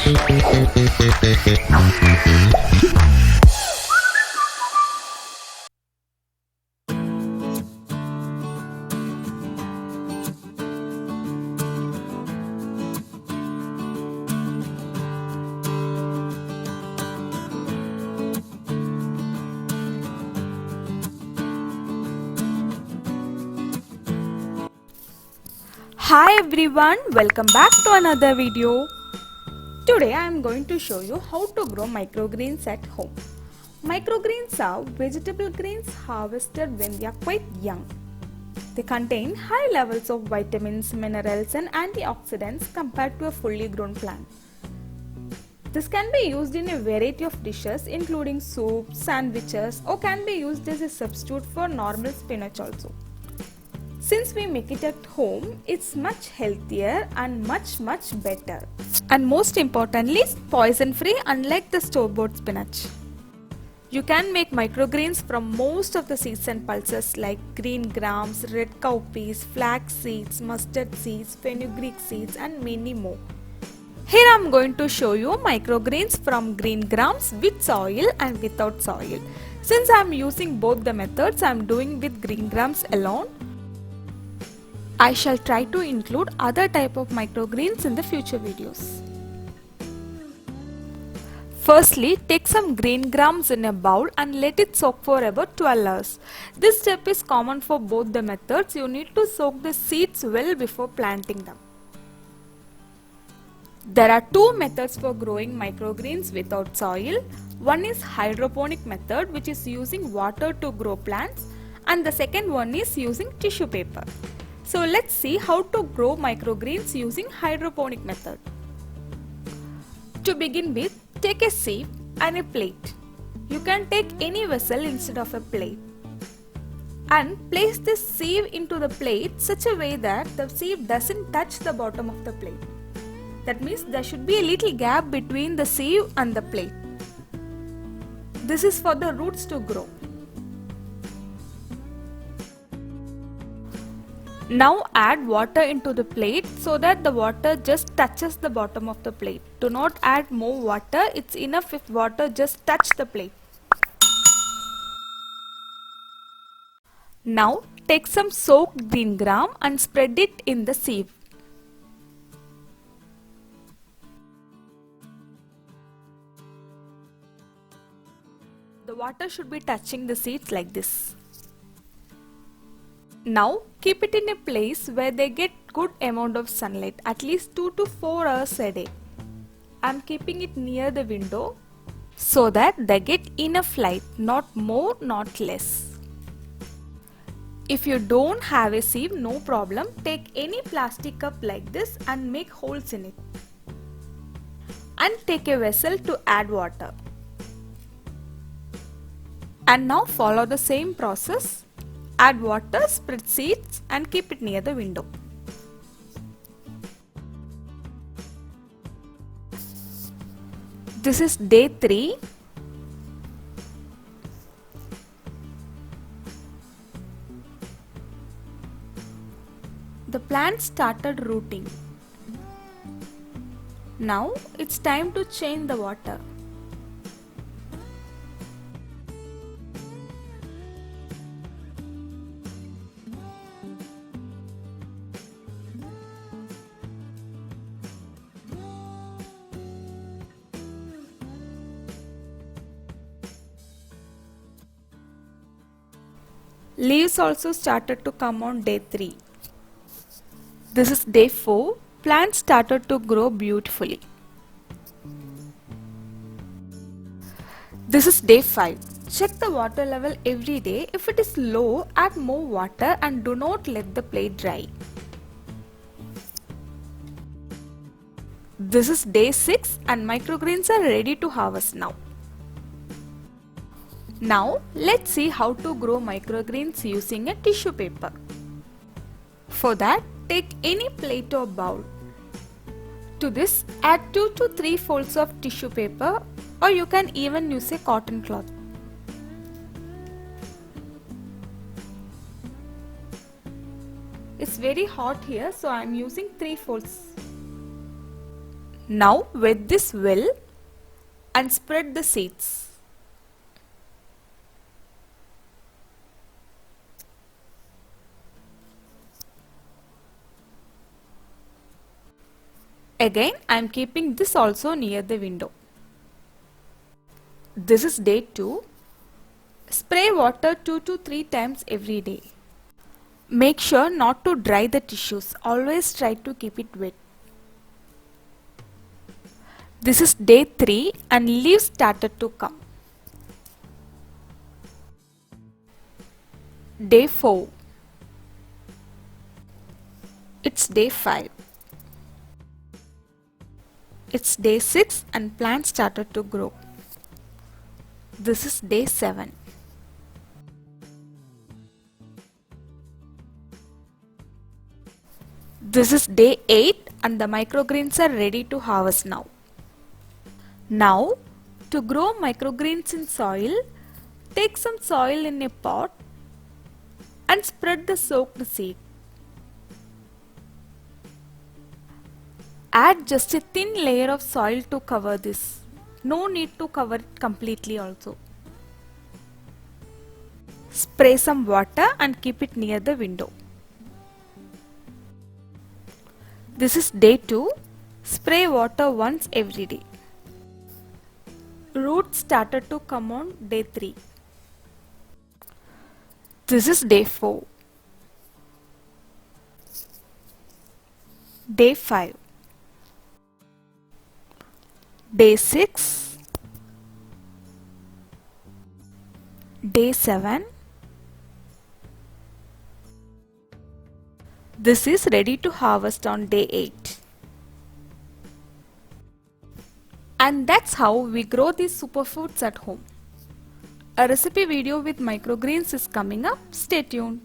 Hi everyone, welcome back to another video. Today I am going to show you how to grow microgreens at home. Microgreens are vegetable greens harvested when they are quite young. They contain high levels of vitamins, minerals and antioxidants compared to a fully grown plant. This can be used in a variety of dishes including soups, sandwiches or can be used as a substitute for normal spinach also. Since we make it at home, it's much healthier and much better. And most importantly, poison free unlike the store-bought spinach. You can make microgreens from most of the seeds and pulses like green grams, red cowpeas, flax seeds, mustard seeds, fenugreek seeds and many more. Here I am going to show you microgreens from green grams with soil and without soil. Since I am using both the methods, I am doing with green grams alone. I shall try to include other type of microgreens in the future videos. Firstly, take some green grams in a bowl and let it soak for about 12 hours. This step is common for both the methods. You need to soak the seeds well before planting them. There are two methods for growing microgreens without soil. One is hydroponic method, which is using water to grow plants, and the second one is using tissue paper. So let's see how to grow microgreens using hydroponic method. To begin with, take a sieve and a plate. You can take any vessel instead of a plate. And place this sieve into the plate such a way that the sieve doesn't touch the bottom of the plate. That means there should be a little gap between the sieve and the plate. This is for the roots to grow. Now add water into the plate so that the water just touches the bottom of the plate. Do not add more water, it's enough if water just touch the plate. Now take some soaked green gram and spread it in the sieve. The water should be touching the seeds like this. Now keep it in a place where they get good amount of sunlight, at least 2 to 4 hours a day. I am keeping it near the window so that they get enough light, not more, not less. If you don't have a sieve, no problem. Take any plastic cup like this and make holes in it. And take a vessel to add water. And now follow the same process. Add water, spread seeds and keep it near the window. This is day 3. The plant started rooting. Now it's time to change the water. Leaves also started to come on day 3. This is day 4. Plants started to grow beautifully. This is day 5. Check the water level every day. If it is low, add more water and do not let the plate dry. This is day 6 and microgreens are ready to harvest now. Now let's see how to grow microgreens using a tissue paper. For that, take any plate or bowl. To this, add 2 to 3 folds of tissue paper, or you can even use a cotton cloth. It's very hot here, so I am using 3 folds. Now wet this well and spread the seeds. Again, I am keeping this also near the window. This is day 2. Spray water 2 to 3 times every day. Make sure not to dry the tissues. Always try to keep it wet. This is day 3 and leaves started to come. Day 4. It's day 5. It's day 6 and plants started to grow. This is day 7. This is day 8 and the microgreens are ready to harvest now. Now, to grow microgreens in soil, take some soil in a pot and spread the soaked seed. Add just a thin layer of soil to cover this. No need to cover it completely also. Spray some water and keep it near the window. This is day 2. Spray water once every day. Roots started to come on day 3. This is day 4. Day 5. Day 6. Day 7. This is ready to harvest on day 8. And that's how we grow these superfoods at home. A recipe video with microgreens is coming up. Stay tuned.